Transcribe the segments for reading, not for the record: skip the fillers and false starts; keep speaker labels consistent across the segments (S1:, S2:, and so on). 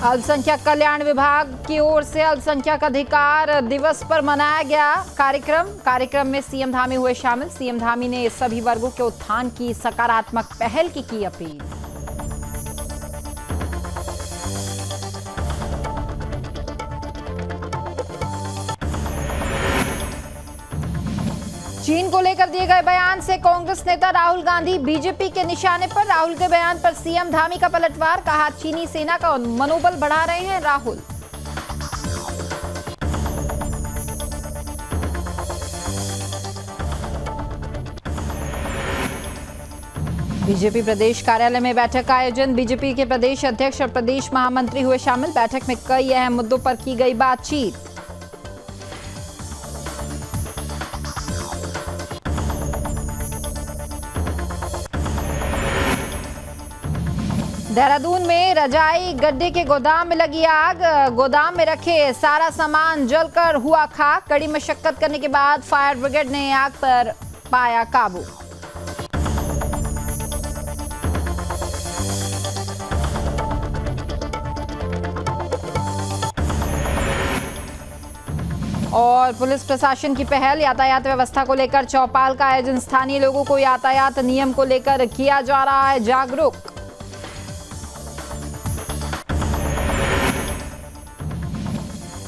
S1: अल्पसंख्यक कल्याण विभाग की ओर से अल्पसंख्यक अधिकार दिवस पर मनाया गया कार्यक्रम में सीएम धामी हुए शामिल। सीएम धामी ने सभी वर्गों के उत्थान की सकारात्मक पहल की अपील। चीन को लेकर दिए गए बयान से कांग्रेस नेता राहुल गांधी बीजेपी के निशाने पर। राहुल के बयान पर सीएम धामी का पलटवार, कहा चीनी सेना का मनोबल बढ़ा रहे हैं राहुल। बीजेपी प्रदेश कार्यालय में बैठक का आयोजन। बीजेपी के प्रदेश अध्यक्ष और प्रदेश महामंत्री हुए शामिल। बैठक में कई अहम मुद्दों पर की गई बातचीत। देहरादून में रजाई गड्ढे के गोदाम में लगी आग। गोदाम में रखे सारा सामान जलकर हुआ खाक। कड़ी मशक्कत करने के बाद फायर ब्रिगेड ने आग पर पाया काबू। और पुलिस प्रशासन की पहल, यातायात व्यवस्था को लेकर चौपाल का आयोजन। स्थानीय लोगों को यातायात नियम को लेकर किया जा रहा है जागरूक।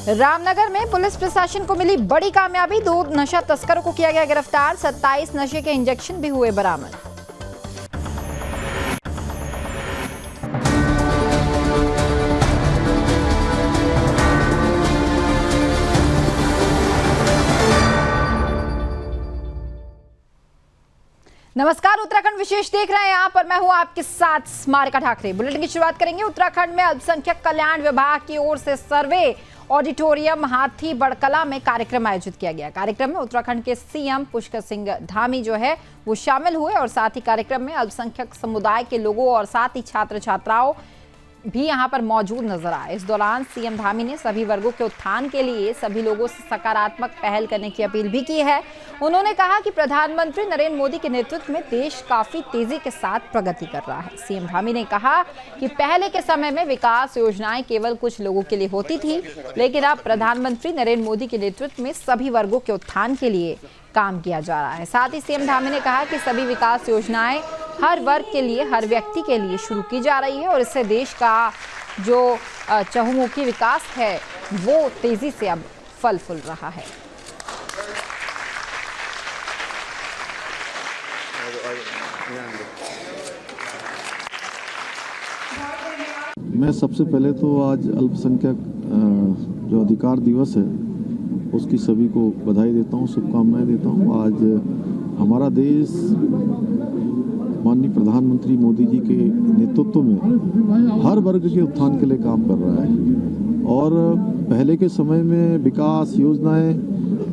S1: रामनगर में पुलिस प्रशासन को मिली बड़ी कामयाबी। 2 नशा तस्करों को किया गया गिरफ्तार। 27 नशे के इंजेक्शन भी हुए बरामद। नमस्कार, उत्तराखंड विशेष देख रहे हैं यहाँ पर मैं हूं आपके साथ स्मारिका ठाकरे। बुलेटिन की शुरुआत करेंगे। उत्तराखंड में अल्पसंख्यक कल्याण विभाग की ओर से सर्वे ऑडिटोरियम हाथी बड़कला में कार्यक्रम आयोजित किया गया। कार्यक्रम में उत्तराखंड के सीएम पुष्कर सिंह धामी जो है वो शामिल हुए और साथ ही कार्यक्रम में अल्पसंख्यक समुदाय के लोगों और साथ ही छात्र छात्राओं भी यहां पर मौजूद नजर आए। इस दौरान सीएम धामी ने सभी वर्गों के उत्थान के लिए सभी लोगों से सकारात्मक पहल करने की अपील भी की है। उन्होंने कहा कि प्रधानमंत्री नरेंद्र मोदी के नेतृत्व में देश काफी तेजी के साथ प्रगति कर रहा है। सीएम धामी ने कहा कि पहले के समय में विकास योजनाएं केवल कुछ लोगों के लिए होती थी, लेकिन अब प्रधानमंत्री नरेंद्र मोदी के नेतृत्व में सभी वर्गों के उत्थान के लिए काम किया जा रहा है। साथ ही सीएम धामी ने कहा कि सभी विकास योजनाएं हर वर्ग के लिए, हर व्यक्ति के लिए शुरू की जा रही है और इससे देश का जो चहुमुखी विकास है वो तेजी से अब फल फूल रहा है।
S2: मैं सबसे पहले तो आज अल्पसंख्यक जो अधिकार दिवस है उसकी सभी को बधाई देता हूँ, शुभकामनाएं देता हूँ। आज हमारा देश माननीय प्रधानमंत्री मोदी जी के नेतृत्व में हर वर्ग के उत्थान के लिए काम कर रहा है और पहले के समय में विकास योजनाएं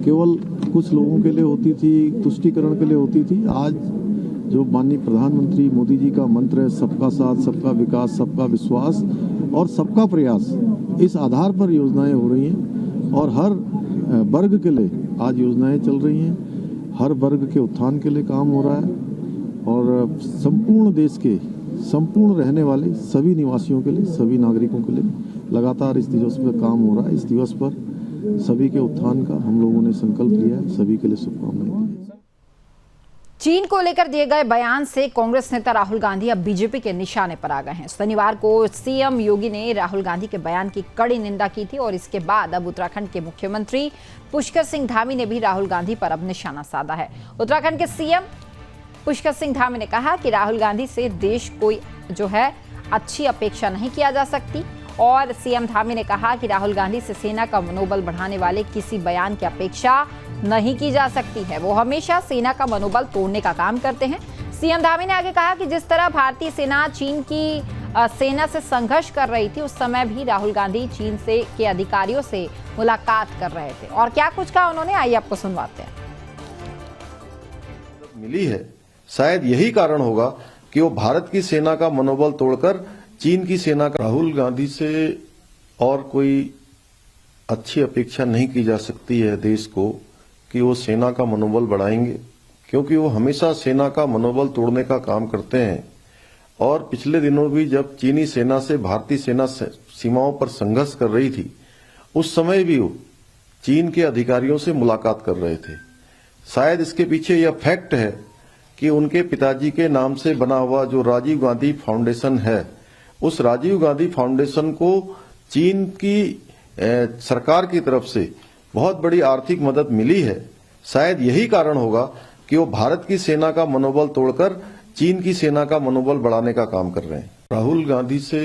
S2: केवल कुछ लोगों के लिए होती थी, तुष्टीकरण के लिए होती थी। आज जो माननीय प्रधानमंत्री मोदी जी का मंत्र है सबका साथ, सबका विकास, सबका विश्वास और सबका प्रयास, इस आधार पर योजनाएं हो रही हैं और हर वर्ग के लिए आज योजनाएं चल रही हैं। हर वर्ग के उत्थान के लिए काम हो रहा है और संपूर्ण देश के संपूर्ण रहने वाले सभी निवासियों के लिए, सभी नागरिकों के लिए लगातार इस दिवस पर काम हो रहा है। इस दिवस पर सभी के उत्थान का हम लोगों ने संकल्प लिया है। सभी के लिए शुभकामनाएं।
S1: चीन को लेकर दिए गए बयान से कांग्रेस नेता राहुल गांधी अब बीजेपी के निशाने पर आ गए हैं। शनिवार को सीएम योगी ने राहुल गांधी के बयान की कड़ी निंदा की थी और इसके बाद अब उत्तराखंड के मुख्यमंत्री पुष्कर सिंह धामी ने भी राहुल गांधी पर अब निशाना साधा है। उत्तराखंड के सीएम पुष्कर सिंह धामी ने कहा कि राहुल गांधी से देश कोई जो है अच्छी अपेक्षा नहीं किया जा सकती और सीएम धामी ने कहा कि राहुल गांधी से सेना का मनोबल बढ़ाने वाले किसी बयान की अपेक्षा नहीं की जा सकती है। वो हमेशा सेना का मनोबल तोड़ने का काम करते हैं। सीएम धामी ने आगे कहा कि जिस तरह भारतीय सेना चीन की सेना से संघर्ष कर रही थी, उस समय भी राहुल गांधी चीन के अधिकारियों से मुलाकात कर रहे थे और क्या कुछ कहा उन्होंने, आइए आपको सुनवाते हैं।
S3: मिली है, शायद यही कारण होगा कि वो भारत की सेना का मनोबल तोड़कर चीन की सेना का। राहुल गांधी से और कोई अच्छी अपेक्षा नहीं की जा सकती है देश को कि वो सेना का मनोबल बढ़ाएंगे, क्योंकि वो हमेशा सेना का मनोबल तोड़ने का काम करते हैं। और पिछले दिनों भी जब चीनी सेना से भारतीय सेना सीमाओं पर संघर्ष कर रही थी, उस समय भी वो चीन के अधिकारियों से मुलाकात कर रहे थे। शायद इसके पीछे यह फैक्ट है कि उनके पिताजी के नाम से बना हुआ जो राजीव गांधी फाउंडेशन है, उस राजीव गांधी फाउंडेशन को चीन की सरकार की तरफ से बहुत बड़ी आर्थिक मदद मिली है। शायद यही कारण होगा कि वो भारत की सेना का मनोबल तोड़कर चीन की सेना का मनोबल बढ़ाने का काम कर रहे हैं। राहुल गांधी से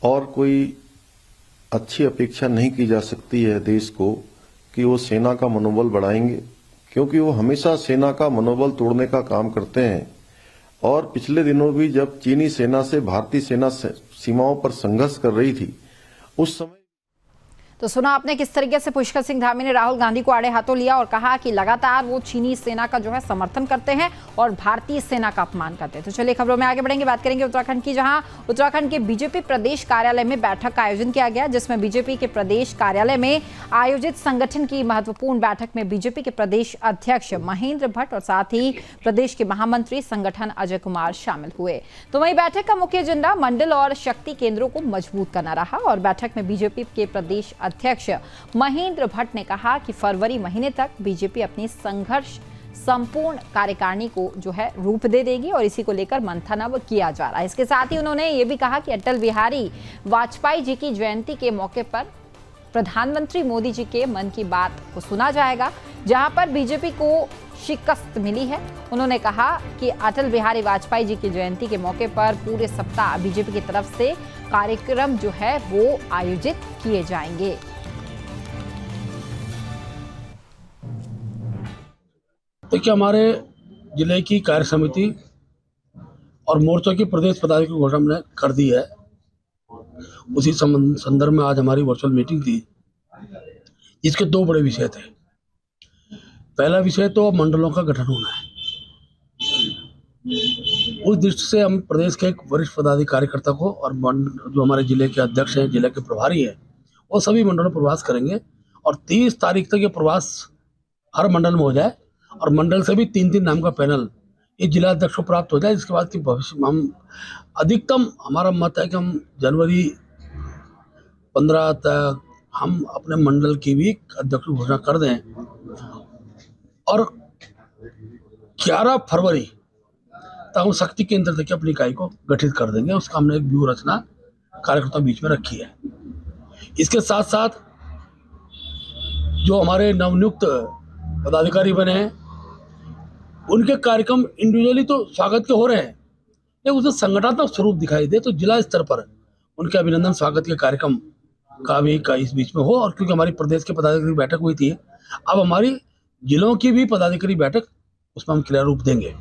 S3: और कोई अच्छी अपेक्षा नहीं की जा सकती है देश को कि वो सेना का मनोबल बढ़ाएंगे, क्योंकि वो हमेशा सेना का मनोबल तोड़ने का काम करते हैं। और पिछले दिनों भी जब चीनी सेना से भारतीय सेना सीमाओं पर संघर्ष कर रही थी, उस समय
S1: तो सुना आपने किस तरीके से पुष्कर सिंह धामी ने राहुल गांधी को आड़े हाथों लिया और कहा कि लगातार वो चीनी सेना का जो है समर्थन करते हैं और भारतीय सेना का अपमान करते हैं। तो चलिए खबरों में आगे बढ़ेंगे, बात करेंगे उत्तराखंड की, जहां उत्तराखंड के बीजेपी प्रदेश कार्यालय में बैठक का आयोजन किया गया, जिसमें बीजेपी के प्रदेश कार्यालय में आयोजित संगठन की महत्वपूर्ण बैठक में बीजेपी के प्रदेश अध्यक्ष महेंद्र भट्ट और साथ ही प्रदेश के महामंत्री संगठन अजय कुमार शामिल हुए। तो वहीं बैठक का मुख्य एजेंडा मंडल और शक्ति केंद्रों को मजबूत करना रहा और बैठक में बीजेपी के प्रदेश अध्यक्ष महेंद्र भट्ट ने कहा कि फरवरी महीने तक बीजेपी अपनी संघर्ष संपूर्ण कार्यकारिणी को जो है रूप दे देगी और इसी को लेकर मंथन अब किया जा रहा है। इसके साथ ही उन्होंने ये भी कहा कि अटल बिहारी वाजपेयी जी की जयंती के मौके पर प्रधानमंत्री मोदी जी के मन की बात को सुना जाएगा, जहां पर बीजेपी को शिकस्त मिली है। उन्होंने कहा कि अटल बिहारी वाजपेयी जी की जयंती के मौके पर पूरे सप्ताह बीजेपी की तरफ से कार्यक्रम जो है वो आयोजित किए जाएंगे।
S4: देखिए, हमारे जिले की कार्य समिति और मोर्चा की प्रदेश पदाधिकारी की घोषणा हमने कर दी है। उसी संदर्भ में आज हमारी वर्चुअल मीटिंग थी, इसके दो बड़े विषय थे। पहला विषय तो मंडलों का गठन होना है। उस दृष्टि से हम प्रदेश के एक वरिष्ठ पदाधिकारी कार्यकर्ता को और जो हमारे जिले के अध्यक्ष हैं, जिले के प्रभारी हैं, वो सभी मंडलों में प्रवास करेंगे और 30 तारीख तक ये प्रवास हर मंडल में हो जाए और मंडल से भी 3-3 नाम का पैनल ये जिला अध्यक्ष को प्राप्त हो जाए। जिसके बाद कि भविष्य में हम अधिकतम, हमारा मत है कि हम जनवरी 15 तक हम अपने मंडल की भी अध्यक्ष की घोषणा कर दें और 11 फरवरी तक हम शक्ति केंद्र तक अपनी इकाई को गठित कर देंगे। उसका हमने एक व्यूह रचना कार्यकर्ताओं बीच में रखी है। इसके साथ साथ जो हमारे नवनियुक्त पदाधिकारी बने हैं, उनके कार्यक्रम इंडिविजुअली तो स्वागत के हो रहे हैं, लेकिन उसमें संगठनात्मक स्वरूप दिखाई दे तो जिला स्तर पर उनके अभिनंदन स्वागत के कार्यक्रम का भी इस बीच में हो। और क्योंकि हमारी प्रदेश के पदाधिकारी बैठक हुई थी, अब हमारी जिलों की भी पदाधिकारी बैठक, उसमें हम क्लियर रूप देंगे।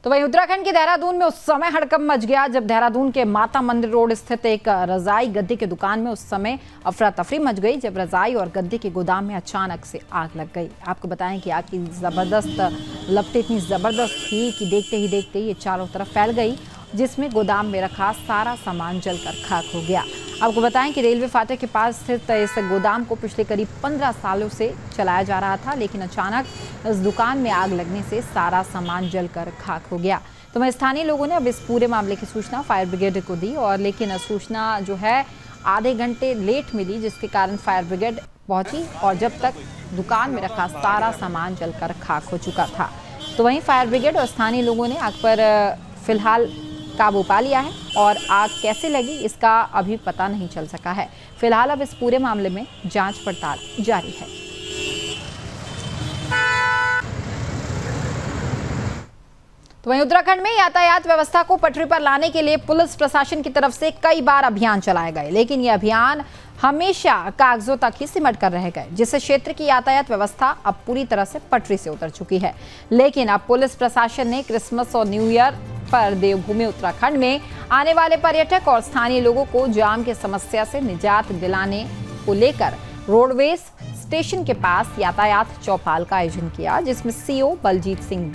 S1: तो वहीं उत्तराखंड के देहरादून में उस समय हड़कंप मच गया जब देहरादून के माता मंदिर रोड स्थित एक रजाई गद्दे की दुकान में उस समय अफरा तफरी मच गई जब रजाई और गद्दे के गोदाम में अचानक से आग लग गई। आपको बताएं कि आग की जबरदस्त लपटें इतनी जबरदस्त थी कि देखते ही देखते ये चारों तरफ फैल गई, जिसमें गोदाम में रखा सारा सामान जलकर खाक हो गया। आपको बताएं कि रेलवे फाटक के पास स्थित इस गोदाम को पिछले करीब 15 सालों से चलाया जा रहा था, लेकिन अचानक इस दुकान में आग लगने से सारा सामान जलकर खाक हो गया। तो वहीं स्थानीय लोगों ने अब इस पूरे मामले की सूचना फायर ब्रिगेड को दी और लेकिन सूचना जो है आधे घंटे लेट मिली, जिसके कारण फायर ब्रिगेड पहुंची और जब तक दुकान में रखा सारा सामान जलकर खाक हो चुका था। तो वहीं फायर ब्रिगेड और स्थानीय लोगों ने आग पर फिलहाल काबू पा लिया है और आग कैसे लगी इसका अभी पता नहीं चल सका है। फिलहाल अब इस पूरे मामले में जांच पड़ताल जारी है। तो वहीं उत्तराखंड में यातायात व्यवस्था को पटरी पर लाने के लिए पुलिस प्रशासन की तरफ से कई बार अभियान चलाए गए, लेकिन ये अभियान हमेशा कागजों तक ही सिमट कर रह गए, जिससे क्षेत्र की यातायात व्यवस्था अब पूरी तरह से पटरी से उतर चुकी है। लेकिन अब पुलिस प्रशासन ने क्रिसमस और न्यू ईयर पर देवभूमि उत्तराखंड में आने वाले पर्यटक और स्थानीय लोगों को जाम की समस्या से निजात दिलाने को लेकर रोडवेज स्टेशन के पास यातायात चौपाल का आयोजन किया, जिसमें सीओ बलजीत सिंह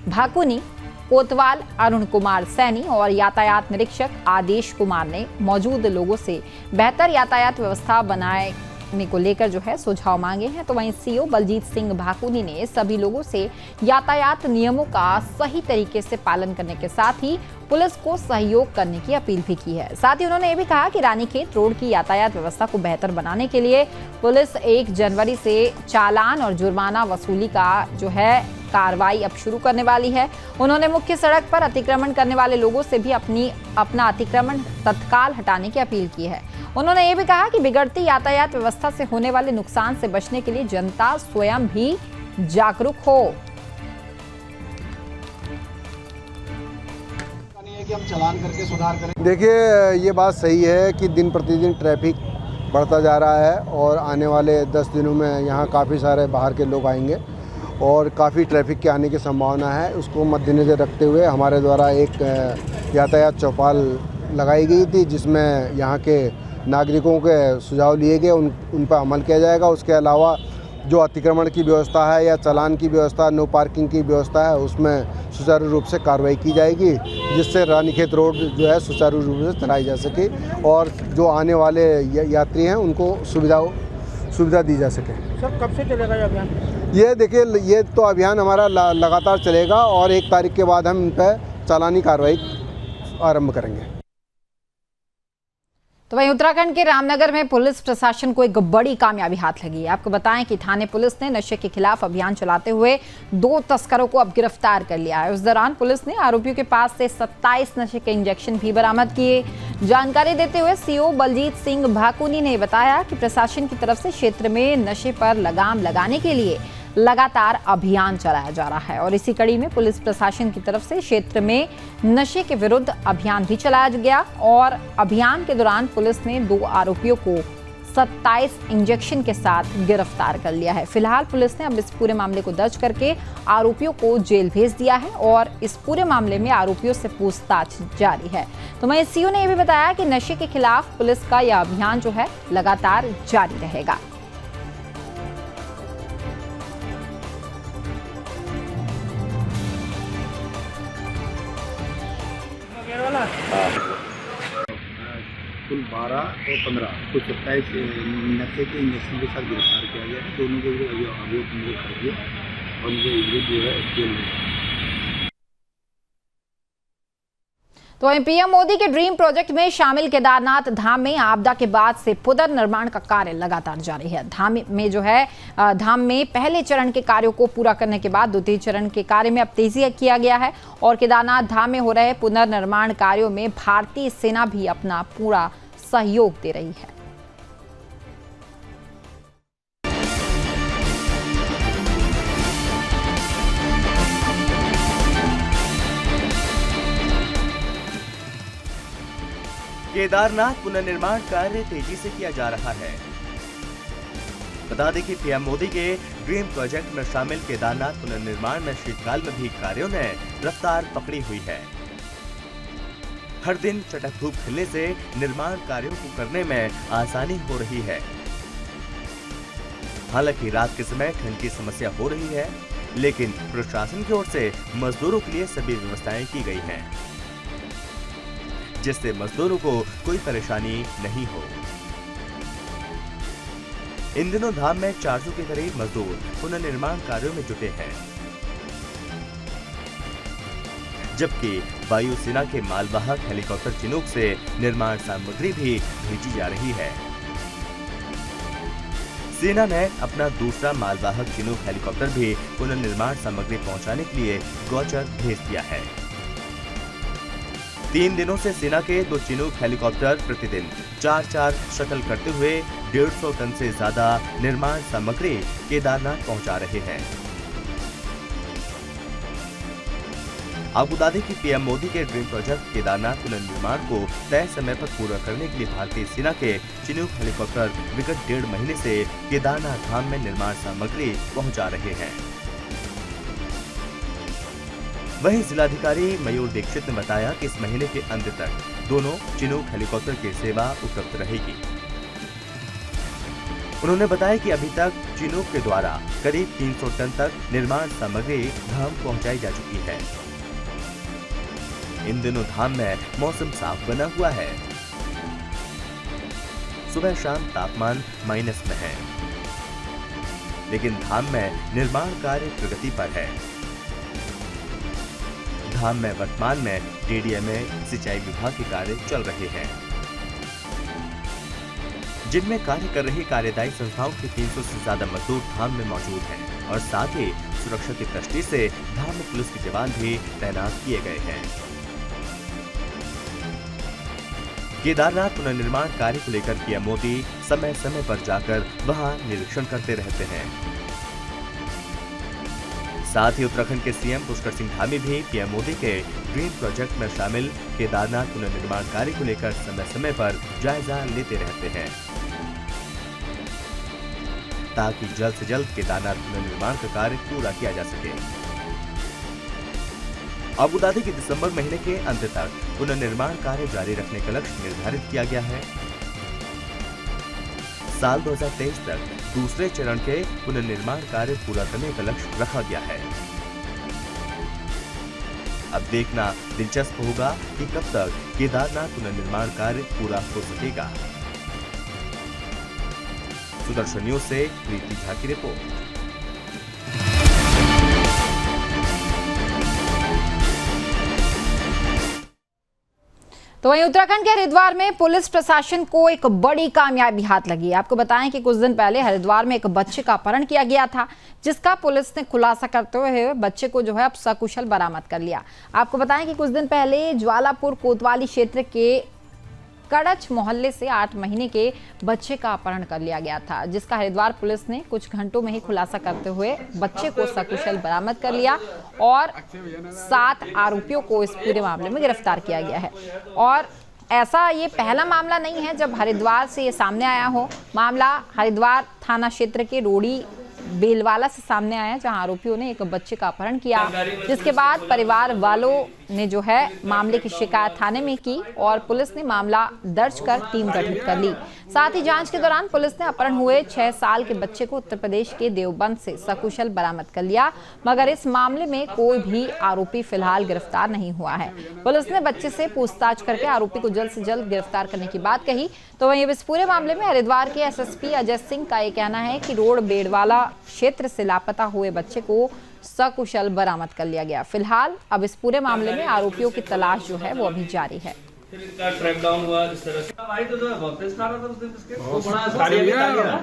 S1: भाकुनी, कोतवाल अरुण कुमार सैनी और यातायात निरीक्षक आदेश कुमार ने मौजूद लोगों से बेहतर यातायात व्यवस्था बनाए करने को लेकर जो है सुझाव मांगे हैं। तो वहीं सीओ बलजीत सिंह भाकुनी ने सभी लोगों से यातायात नियमों का सही तरीके से पालन करने के साथ ही पुलिस को सहयोग करने की अपील भी की है। साथ ही उन्होंने ये भी कहा कि रानीखेत रोड की यातायात व्यवस्था को बेहतर बनाने के लिए पुलिस 1 जनवरी से चालान और जुर्माना वसूली का जो है कार्रवाई अब शुरू करने वाली है। उन्होंने मुख्य सड़क पर अतिक्रमण करने वाले लोगों से भी अपना अतिक्रमण तत्काल हटाने की अपील की है। उन्होंने ये भी कहा कि बिगड़ती यातायात व्यवस्था से होने वाले नुकसान से बचने के लिए जनता स्वयं भी जागरूक हो।
S5: कि हम चालान करके सुधार करें।
S6: देखिए, ये बात सही है कि दिन प्रतिदिन ट्रैफिक बढ़ता जा रहा है और आने वाले 10 दिनों में यहाँ काफ़ी सारे बाहर के लोग आएंगे और काफ़ी ट्रैफिक के आने की संभावना है। उसको मद्देनज़र रखते हुए हमारे द्वारा एक यातायात चौपाल लगाई गई थी, जिसमें यहाँ के नागरिकों के सुझाव लिए गए, उन पर अमल किया जाएगा। उसके अलावा जो अतिक्रमण की व्यवस्था है या चालान की व्यवस्था, नो पार्किंग की व्यवस्था है, उसमें सुचारू रूप से कार्रवाई की जाएगी, जिससे रानीखेत रोड जो है सुचारू रूप से चलाई जा सके और जो आने वाले यात्री हैं उनको सुविधा दी जा सके।
S5: सर, कब से चलेगा ये अभियान?
S6: ये देखिए, ये तो अभियान हमारा लगातार चलेगा और 1 तारीख के बाद हम इन पर चालानी कार्रवाई आरंभ करेंगे।
S1: तो वहीं उत्तराखंड के रामनगर में पुलिस प्रशासन को एक बड़ी कामयाबी हाथ लगी है। आपको बताएं कि थाने पुलिस ने नशे के खिलाफ अभियान चलाते हुए 2 तस्करों को अब गिरफ्तार कर लिया है। उस दौरान पुलिस ने आरोपियों के पास से 27 नशे के इंजेक्शन भी बरामद किए। जानकारी देते हुए सीओ बलजीत सिंह भाकुनी ने बताया कि प्रशासन की तरफ से क्षेत्र में नशे पर लगाम लगाने के लिए लगातार अभियान चलाया जा रहा है और इसी कड़ी में पुलिस प्रशासन की तरफ से क्षेत्र में नशे के विरुद्ध अभियान भी चलाया गया और अभियान के दौरान पुलिस ने 2 आरोपियों को 27 इंजेक्शन के साथ गिरफ्तार कर लिया है। फिलहाल पुलिस ने अब इस पूरे मामले को दर्ज करके आरोपियों को जेल भेज दिया है और इस पूरे मामले में आरोपियों से पूछताछ जारी है। तो वहीं सीओ ने यह भी बताया कि नशे के खिलाफ पुलिस का यह अभियान जो है लगातार जारी रहेगा।
S7: कुल 12 और 15 कुल 27 नशे के इंजेक्शन के साथ गिरफ्तार किया गया है। दोनों को अवैध कर दिया और उनको जो है जेल में।
S1: तो वहीं पीएम मोदी के ड्रीम प्रोजेक्ट में शामिल केदारनाथ धाम में आपदा के बाद से पुनर्निर्माण का कार्य लगातार जारी है। धाम में पहले चरण के कार्यों को पूरा करने के बाद द्वितीय चरण के कार्य में अब तेजी किया गया है और केदारनाथ धाम में हो रहे पुनर्निर्माण कार्यों में भारतीय सेना भी अपना पूरा सहयोग दे रही है।
S8: केदारनाथ पुनर्निर्माण कार्य तेजी से किया जा रहा है। बता दें कि पीएम मोदी के ड्रीम प्रोजेक्ट में शामिल केदारनाथ पुनर्निर्माण में शीतकाल में भी कार्यों ने रफ्तार पकड़ी हुई है। हर दिन चटक धूप खिलने से निर्माण कार्यों को करने में आसानी हो रही है। हालांकि रात के समय ठंड की समस्या हो रही है, लेकिन प्रशासन की ओर से मजदूरों के लिए सभी व्यवस्थाएं की गई हैं, जिससे मजदूरों को कोई परेशानी नहीं हो। इन दिनों धाम में 400 के करीब मजदूर पुनर्निर्माण कार्यों में जुटे हैं, जबकि वायुसेना के मालवाहक हेलीकॉप्टर चिनूक से निर्माण सामग्री भी भेजी जा रही है। सेना ने अपना दूसरा मालवाहक चिनूक हेलीकॉप्टर भी पुनर्निर्माण सामग्री पहुंचाने के लिए गौचर भेज दिया है। 3 दिनों से सेना के 2 चिनूक हेलीकॉप्टर प्रतिदिन 4 शटल करते हुए 150 टन से ज्यादा निर्माण सामग्री केदारनाथ पहुंचा रहे हैं। आपको बता दें कि पीएम मोदी के ड्रीम प्रोजेक्ट केदारनाथ पुनर्निर्माण को तय समय पर पूरा करने के लिए भारतीय सेना के चिनूक हेलीकॉप्टर विगत 1.5 महीने से केदारनाथ धाम में निर्माण सामग्री पहुंचा रहे हैं। वहीं जिलाधिकारी मयूर दीक्षित ने बताया कि इस महीने के अंत तक दोनों चिनूक हेलीकॉप्टर की सेवा उपलब्ध रहेगी। उन्होंने बताया कि अभी तक चिनूक के द्वारा करीब 300 टन तक निर्माण सामग्री धाम पहुंचाई जा चुकी है। इन दिनों धाम में मौसम साफ बना हुआ है। सुबह शाम तापमान माइनस में है। लेकिन धाम में निर्माण कार्य प्रगति पर है। धाम में वर्तमान में डीडीएमए सिंचाई विभाग के कार्य चल रहे हैं, जिनमें कार्य कर रही कार्यदायी संस्थाओं के 300 से ज्यादा मजदूर धाम में मौजूद हैं और साथ ही सुरक्षा की दृष्टि से धाम में पुलिस के जवान भी तैनात किए गए हैं। केदारनाथ पुनर्निर्माण कार्य को लेकर पीएम मोदी समय समय पर जाकर वहां निरीक्षण करते रहते हैं। साथ ही उत्तराखंड के सीएम पुष्कर सिंह धामी भी पीएम मोदी के ड्रीम प्रोजेक्ट में शामिल केदारनाथ पुनर्निर्माण कार्य को लेकर समय समय पर जायजा लेते रहते हैं, ताकि जल्द से जल्द केदारनाथ पुनर्निर्माण का कार्य पूरा किया जा सके। आपको बता दें कि दिसंबर महीने के अंत तक पुनर्निर्माण कार्य जारी रखने का लक्ष्य निर्धारित किया गया है। साल 2023 तक दूसरे चरण के पुनर्निर्माण कार्य पूरा करने का लक्ष्य रखा गया है। अब देखना दिलचस्प होगा कि कब तक केदारनाथ पुनर्निर्माण कार्य पूरा हो सकेगा। सुदर्शन न्यूज से प्रीति झा की रिपोर्ट।
S1: तो वहीं उत्तराखंड के हरिद्वार में पुलिस प्रशासन को एक बड़ी कामयाबी हाथ लगी। आपको बताएं कि कुछ दिन पहले हरिद्वार में एक बच्चे का अपहरण किया गया था, जिसका पुलिस ने खुलासा करते हुए बच्चे को जो है अब सकुशल बरामद कर लिया। आपको बताएं कि कुछ दिन पहले ज्वालापुर कोतवाली क्षेत्र के कड़च मोहल्ले से 8 महीने के बच्चे का अपहरण कर लिया गया था, जिसका हरिद्वार पुलिस ने कुछ घंटों में ही खुलासा करते हुए बच्चे को सकुशल बरामद कर लिया और 7 आरोपियों को इस पूरे मामले में गिरफ्तार किया गया है। और ऐसा ये पहला मामला नहीं है जब हरिद्वार से ये सामने आया हो। मामला हरिद्वार थाना क्षेत्र के रोड़ी बेलवाला से सामने आया, जहां आरोपियों ने एक बच्चे का अपहरण किया, जिसके बाद परिवार वालों ने जो है मामले की शिकायत थाने में की और पुलिस ने मामला दर्ज कर टीम गठित कर ली। साथ ही जांच के दौरान पुलिस ने अपहरण हुए 6 साल के बच्चे को उत्तर प्रदेश के देवबंद से सकुशल बरामद कर लिया, मगर इस मामले में कोई भी आरोपी फिलहाल गिरफ्तार नहीं हुआ है। पुलिस ने बच्चे से पूछताछ करके आरोपी को जल्द से जल्द गिरफ्तार करने की बात कही। तो वहीं इस पूरे मामले में हरिद्वार के एसएसपी अजय सिंह का ये कहना है कि रोड बेड़वाला क्षेत्र से लापता हुए बच्चे को सकुशल बरामद कर लिया गया। फिलहाल अब इस पूरे मामले में आरोपियों की तलाश जो है वो अभी जारी है।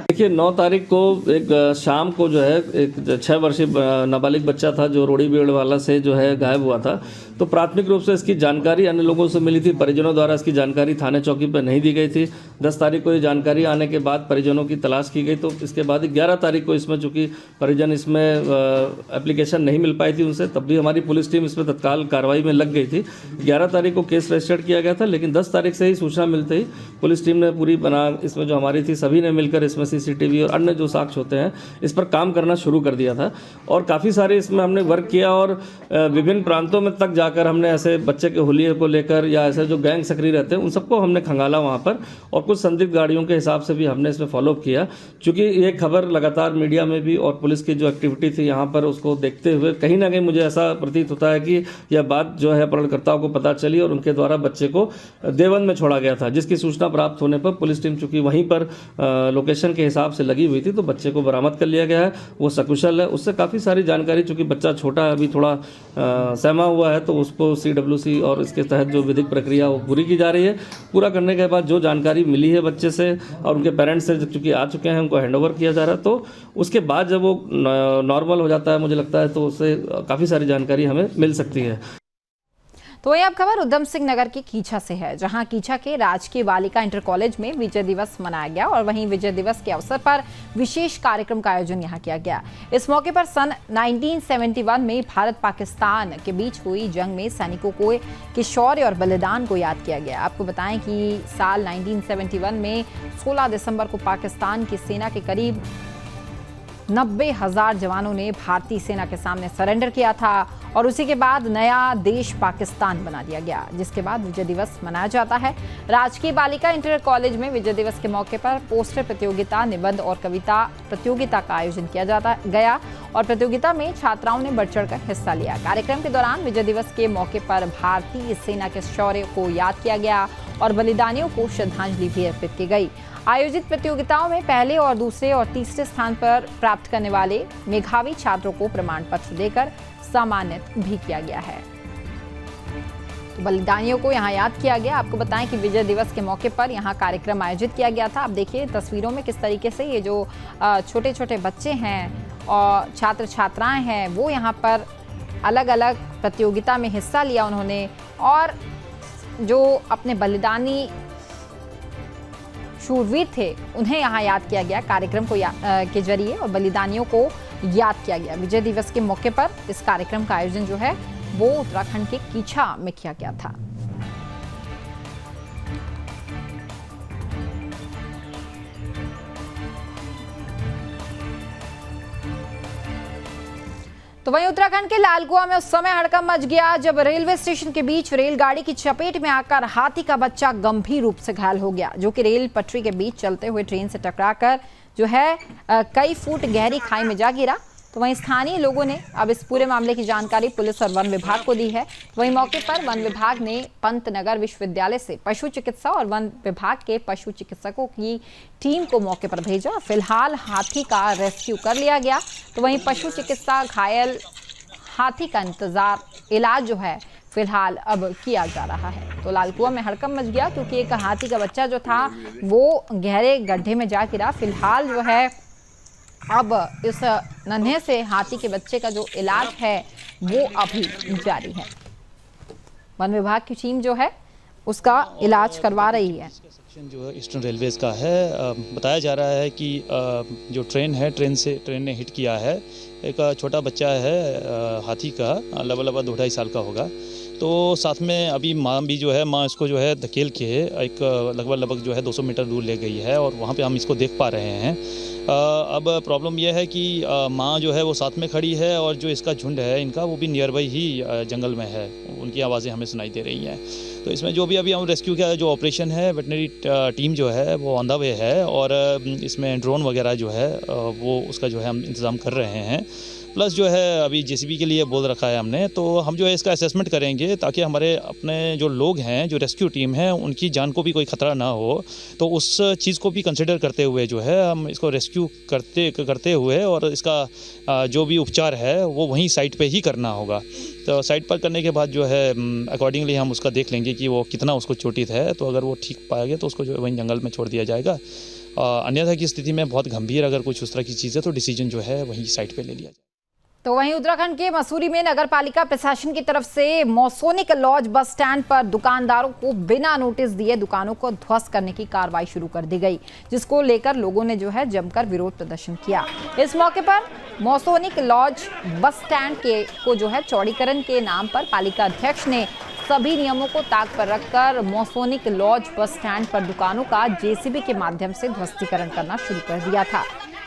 S9: देखिए 9 तारीख को एक शाम को जो है एक 6 वर्षीय नाबालिग बच्चा था जो रोड़ी बेड़वाला से जो है गायब हुआ था। तो प्राथमिक रूप से इसकी जानकारी अन्य लोगों से मिली थी, परिजनों द्वारा इसकी जानकारी थाने चौकी पर नहीं दी गई थी। 10 तारीख को ये जानकारी आने के बाद परिजनों की तलाश की गई। तो इसके बाद 11 तारीख को इसमें चूंकि परिजन इसमें एप्लीकेशन नहीं मिल पाई थी उनसे, तब भी हमारी पुलिस टीम इसमें तत्काल कार्रवाई में लग गई थी। 11 तारीख को केस रजिस्टर्ड किया गया था, लेकिन 10 तारीख से ही सूचना मिलते ही पुलिस टीम ने पूरी बना इसमें जो हमारी थी सभी ने मिलकर इसमें सीसीटीवी और अन्य जो साक्ष्य होते हैं इस पर काम करना शुरू कर दिया था। और काफ़ी सारे इसमें हमने वर्क किया और विभिन्न प्रांतों में तक जाकर हमने ऐसे बच्चे के हुलिये को लेकर या ऐसे जो गैंग सक्रिय रहते हैं उन सबको हमने खंगाला वहाँ पर, और कुछ संदिग्ध गाड़ियों के हिसाब से भी हमने इसमें फॉलोअप किया। चूँकि ये खबर लगातार मीडिया में भी और पुलिस की जो एक्टिविटी थी यहाँ पर उसको देखते हुए कहीं ना कहीं मुझे ऐसा प्रतीत होता है कि यह बात जो है अपहरणकर्ताओं को पता चली और उनके द्वारा बच्चे को देवबंद में छोड़ा गया था, जिसकी सूचना प्राप्त होने पर पुलिस टीम चूंकि वहीं पर लोकेशन के हिसाब से लगी हुई थी तो बच्चे को बरामद कर लिया गया है। वो सकुशल है। उससे काफ़ी सारी जानकारी, चूंकि बच्चा छोटा है अभी थोड़ा सहमा हुआ है, तो उसको CWC और इसके तहत जो विधिक प्रक्रिया वो पूरी की जा रही है। पूरा करने के बाद जो जानकारी मिली है बच्चे से और उनके पेरेंट्स से चूँकि आ चुके हैं, उनको हैंडओवर किया जा रहा है। तो उसके बाद जब वो नॉर्मल हो जाता है मुझे लगता है तो उससे काफ़ी सारी जानकारी हमें मिल सकती है।
S1: तो ये अब खबर उधम सिंह नगर की कीछा से है, जहां कीछा के राजकीय बालिका इंटर कॉलेज में विजय दिवस मनाया गया और वहीं विजय दिवस के अवसर पर विशेष कार्यक्रम का आयोजन यहां किया गया। इस मौके पर सन 1971 में भारत पाकिस्तान के बीच हुई जंग में सैनिकों को के शौर्य और बलिदान को याद किया गया। आपको बताएं कि साल 1971 में 16 दिसंबर को पाकिस्तान की सेना के करीब 90,000 जवानों ने भारतीय सेना के सामने सरेंडर किया था और उसी के बाद नया देश पाकिस्तान बना दिया गया, जिसके बाद विजय दिवस मनाया जाता है। राजकीय बालिका इंटर कॉलेज में विजय दिवस के मौके पर पोस्टर प्रतियोगिता, निबंध और कविता प्रतियोगिता का आयोजन किया गया और प्रतियोगिता में छात्राओं ने बढ़ चढ़कर हिस्सा लिया। कार्यक्रम के दौरान विजय दिवस के मौके पर भारतीय सेना के शौर्य को याद किया गया और बलिदानियों को श्रद्धांजलि भी अर्पित की गई। आयोजित प्रतियोगिताओं में पहले और दूसरे और तीसरे स्थान पर प्राप्त करने वाले मेधावी छात्रों को प्रमाण पत्र देकर सम्मानित भी किया गया है। तो बलिदानियों को यहाँ याद किया गया। आपको बताएं कि विजय दिवस के मौके पर यहाँ कार्यक्रम आयोजित किया गया था। आप देखिए तस्वीरों में किस तरीके से ये जो छोटे छोटे बच्चे हैं और छात्र छात्राएं हैं वो यहाँ पर अलग अलग प्रतियोगिता में हिस्सा लिया उन्होंने, और जो अपने बलिदानी शूरवीर थे उन्हें यहाँ याद किया गया कार्यक्रम को के जरिए, और बलिदानियों को याद किया गया। विजय दिवस के मौके पर इस कार्यक्रम का आयोजन जो है वो उत्तराखंड के कीछा में किया गया था। तो वहीं उत्तराखंड के लालकुआ में उस समय हड़कंप मच गया जब रेलवे स्टेशन के बीच रेलगाड़ी की चपेट में आकर हाथी का बच्चा गंभीर रूप से घायल हो गया, जो कि रेल पटरी के बीच चलते हुए ट्रेन से टकराकर जो है कई फुट गहरी खाई में जा गिरा। तो वहीं स्थानीय लोगों ने अब इस पूरे मामले की जानकारी पुलिस और वन विभाग को दी है। वहीं मौके पर वन विभाग ने पंतनगर विश्वविद्यालय से पशु चिकित्सा और वन विभाग के पशु चिकित्सकों की टीम को मौके पर भेजा। फिलहाल हाथी का रेस्क्यू कर लिया गया। तो वहीं पशु चिकित्सा घायल हाथी का इलाज जो है फिलहाल अब किया जा रहा है। तो लालकुआ में हड़कंप मच गया क्योंकि एक हाथी का बच्चा जो था वो गहरे गड्ढे में जा गिरा। फिलहाल जो है अब इस नन्हे से हाथी के बच्चे का जो इलाज है वो अभी जारी है। वन विभाग की टीम जो है उसका इलाज करवा रही है।
S10: सेक्शन जो है ईस्टर्न रेलवेज का है। बताया जा रहा है कि जो ट्रेन ने हिट किया है। एक छोटा बच्चा है हाथी का, लगभग 2-2.5 साल का होगा। तो साथ में अभी माँ भी जो है, माँ इसको जो है धकेल के एक लगभग जो है 200 मीटर दूर ले गई है और वहाँ पे हम इसको देख पा रहे हैं। अब प्रॉब्लम यह है कि माँ जो है वो साथ में खड़ी है और जो इसका झुंड है इनका वो भी नियर बाई ही जंगल में है। उनकी आवाज़ें हमें सुनाई दे रही हैं। तो इसमें जो भी अभी हम रेस्क्यू का जो ऑपरेशन है, वेटनरी टीम जो है वो ऑन द वे है और इसमें ड्रोन वगैरह जो है वो उसका जो है हम इंतज़ाम कर रहे हैं। प्लस जो है अभी जेसीबी के लिए बोल रखा है हमने, तो हम जो है इसका असेसमेंट करेंगे ताकि हमारे अपने जो लोग हैं, जो रेस्क्यू टीम है, उनकी जान को भी कोई खतरा ना हो। तो उस चीज़ को भी कंसिडर करते हुए जो है हम इसको रेस्क्यू करते हुए और इसका जो भी उपचार है वो वहीं साइट पे ही करना होगा। तो साइट पर करने के बाद जो है अकॉर्डिंगली हम उसका देख लेंगे कि वो कितना उसको चोटित है। तो अगर वो ठीक पाया गया तो उसको जो है वहीं जंगल में छोड़ दिया जाएगा। अन्यथा की स्थिति में बहुत गंभीर अगर कुछ उस तरह की चीज़ है तो डिसीजन जो है वहीं साइट पे ले लिया जाए।
S1: तो वहीं उत्तराखंड के मसूरी में नगर पालिका प्रशासन की तरफ से मौसोनिक लॉज बस स्टैंड पर दुकानदारों को बिना नोटिस दिए दुकानों को ध्वस्त करने की कार्रवाई शुरू कर दी गई, जिसको लेकर लोगों ने जो है जमकर विरोध प्रदर्शन किया। इस मौके पर मौसोनिक लॉज बस स्टैंड को जो है चौड़ीकरण के नाम पर पालिका अध्यक्ष ने सभी नियमों को ताक पर रखकर मौसोनिक लॉज बस स्टैंड पर दुकानों का जेसीबी के माध्यम से ध्वस्तीकरण करना शुरू कर दिया था।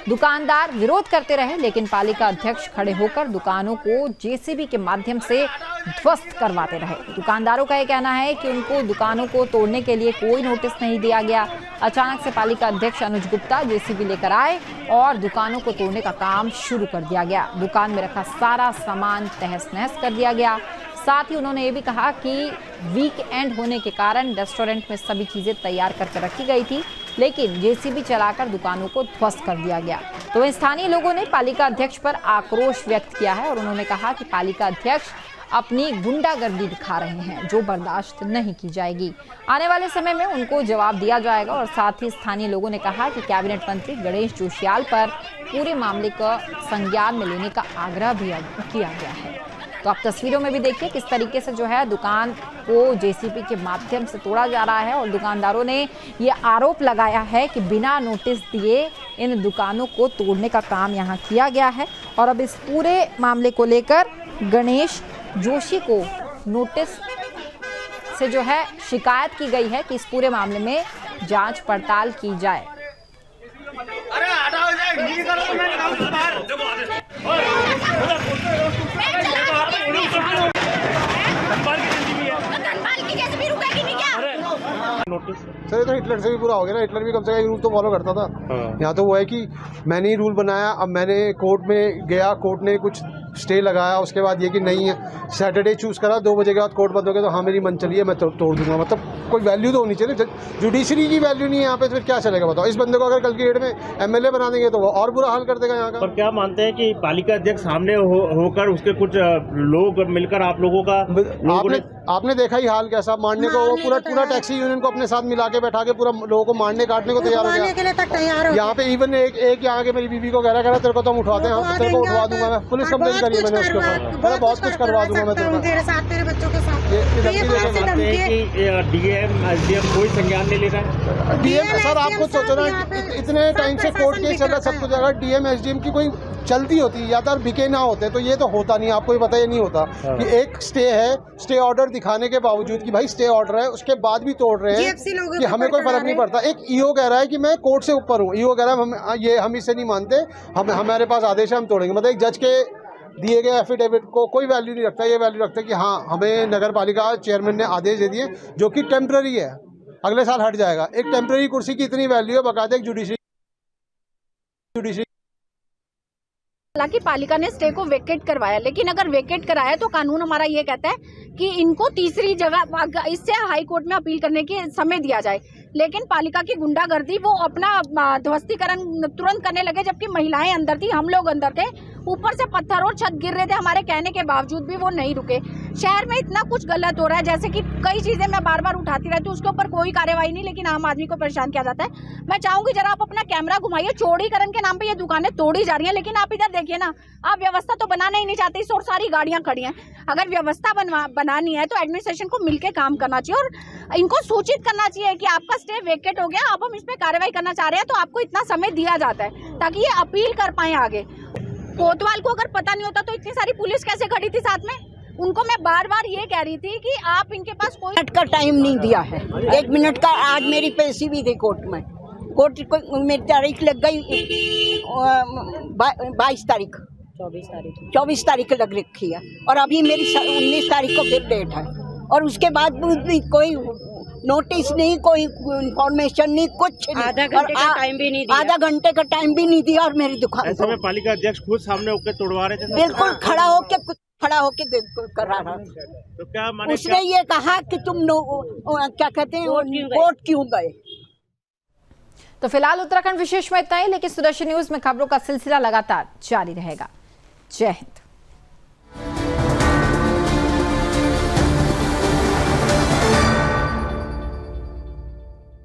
S1: दुकानदार विरोध करते रहे, लेकिन पालिका अध्यक्ष खड़े होकर दुकानों को जेसीबी के माध्यम से ध्वस्त करवाते रहे। दुकानदारों का यह कहना है कि उनको दुकानों को तोड़ने के लिए कोई नोटिस नहीं दिया गया। अचानक से पालिका अध्यक्ष अनुज गुप्ता जेसीबी लेकर आए और दुकानों को तोड़ने का काम शुरू कर दिया गया। दुकान में रखा सारा सामान तहस नहस कर दिया गया। साथ ही उन्होंने ये भी कहा कि वीक एंड होने के कारण रेस्टोरेंट में सभी चीजें तैयार करके रखी गई थी, लेकिन जेसीबी चलाकर दुकानों को ध्वस्त कर दिया गया। तो वहीं स्थानीय लोगों ने पालिका अध्यक्ष पर आक्रोश व्यक्त किया है और उन्होंने कहा कि पालिका अध्यक्ष अपनी गुंडागर्दी दिखा रहे हैं, जो बर्दाश्त नहीं की जाएगी। आने वाले समय में उनको जवाब दिया जाएगा। और साथ ही स्थानीय लोगों ने कहा कि कैबिनेट मंत्री गणेश जोशियाल पर पूरे मामले को संज्ञान में लेने का आग्रह भी किया गया है। तो आप तस्वीरों में भी देखिए किस तरीके से जो है दुकान को जेसीबी के माध्यम से तोड़ा जा रहा है और दुकानदारों ने ये आरोप लगाया है कि बिना नोटिस दिए इन दुकानों को तोड़ने का काम यहाँ किया गया है। और अब इस पूरे मामले को लेकर गणेश जोशी को नोटिस से जो है शिकायत की गई है कि इस पूरे मामले में जांच पड़ताल की जाए।
S6: सर, ये तो हिटलर से भी पूरा हो गया ना। हिटलर भी कम से कम एक रूल तो फॉलो करता था। यहाँ तो वो है कि मैंने ही रूल बनाया, अब मैंने कोर्ट में गया, कोर्ट ने कुछ स्टे लगाया, उसके बाद ये कि नहीं है सैटरडे चूज़ करा, 2 बजे के बाद कोर्ट बंद हो गया तो हाँ मेरी मन चलिए मैं तोड़ दूंगा। मतलब कोई वैल्यू तो होनी चाहिए, जुडिशरी की वैल्यू नहीं है यहाँ पे, तो फिर क्या चलेगा बताओ। इस बंदे को अगर कल की डेट में MLA बना देंगे तो वो और बुरा हाल कर देगा यहाँ का।
S5: पर क्या मानते हैं कि पालिका अध्यक्ष सामने होकर उसके कुछ लोग मिलकर आप लोगों का
S6: आपने देखा ही हाल कैसा, मारने को वो पूरा टैक्सी यूनियन को अपने साथ मिला के बैठा के पूरा लोगों को मारने काटने को तैयार हो गया। यहाँ पे इवन एक यहाँ के मेरी बीवी को कह रहा तेरे को तो हम उठवाते हैं, तेरे को उठवा दूंगा मैं, पुलिस कंप्लेंट करी मैंने उसके ऊपर, बहुत कुछ करवा दूंगा मैं तेरे साथ, तेरे बच्चों के साथ।
S5: डीएम SDM कोई संज्ञान नहीं ले रहा है।
S6: डीएम सर आप खुद सोचो ना, इतने टाइम से कोर्ट केस चल रहा सब कुछ जगह, डीएम SDM की कोई चलती होती या तो बिके ना होते तो ये तो होता नहीं, आपको ये पता ही नहीं होता कि एक स्टे है, स्टे ऑर्डर दिखाने के बावजूद कि भाई स्टे ऑर्डर है, उसके बाद भी तोड़ रहे हैं कि हमें कोई फर्क नहीं पड़ता। एक ईओ कह रहा है कि मैं कोर्ट से ऊपर हूँ, ईओ कह रहा है हम इसे नहीं मानते, हमारे पास आदेश है हम तोड़ेंगे। मतलब एक जज के दिए गए एफिडेविट को कोई वैल्यू नहीं रखता, ये वैल्यू रखता है कि हाँ हमें नगर पालिका चेयरमैन ने आदेश दे दिए जो कि टेम्पररी है, अगले साल हट जाएगा। एक टेम्पररी कुर्सी की इतनी वैल्यू है, बकायदा एक जुडिशरी।
S11: हालांकि पालिका ने स्टे को वेकेट करवाया, लेकिन अगर वेकेट कराया तो कानून हमारा ये कहता है कि इनको तीसरी जगह इससे हाई कोर्ट में अपील करने के समय दिया जाए। लेकिन पालिका की गुंडागर्दी वो अपना ध्वस्तीकरण तुरंत करने लगे, जबकि महिलाएं अंदर थी, हम लोग अंदर थे, ऊपर से पत्थर और छत गिर रहे थे, हमारे कहने के बावजूद भी वो नहीं रुके। शहर में इतना कुछ गलत हो रहा है, जैसे कि कई चीजें मैं बार बार उठाती रहती हूँ, उसके ऊपर कोई कार्रवाई नहीं, लेकिन आम आदमी को परेशान किया जाता है। मैं चाहूंगी जरा आप अपना कैमरा घुमाइए, चौड़ीकरण के नाम पे ये दुकानें तोड़ी जा रही हैं, लेकिन आप इधर देखिए ना, आप व्यवस्था तो बनाना ही नहीं चाहते, इस और सारी गाड़ियां खड़ी हैं। अगर व्यवस्था बनानी है तो एडमिनिस्ट्रेशन को मिलकर काम करना चाहिए और इनको सूचित करना चाहिए कि आपका स्टे वेकेट हो गया, अब हम इस पे कार्रवाई करना चाह रहे हैं, तो आपको इतना समय दिया जाता है ताकि ये अपील कर पाए आगे। कोतवाल को अगर पता नहीं होता तो इतनी सारी पुलिस कैसे खड़ी थी साथ में? उनको मैं बार बार ये कह रही थी कि आप इनके पास कोई
S12: मिनट का टाइम नहीं दिया है, 1 मिनट का। आज मेरी पेशी भी थी कोर्ट में, कोर्ट को मेरी तारीख लग गई 22 तारीख 24 तारीख लग रखी है, और अभी मेरी 19 तारीख को फिर डेट है, और उसके बाद भी कोई नोटिस नहीं, कोई इन्फॉर्मेशन नहीं, कुछ नहीं। आधा घंटे का टाइम भी नहीं दिया, आधा घंटे का टाइम भी नहीं दिया। और मेरी दुकान
S5: ऐसे में पालिका अध्यक्ष खुद सामने होकर तोड़वा रहे थे,
S12: बिल्कुल खड़ा होके करा रहा।
S5: तो क्या माने,
S12: उसने ये कहा कि तुम क्या कहते हैं कोर्ट क्यों गए।
S1: तो फिलहाल उत्तराखंड विशेष में इतना ही, लेकिन सुदर्शन न्यूज में खबरों का सिलसिला लगातार जारी रहेगा। जय हिंद।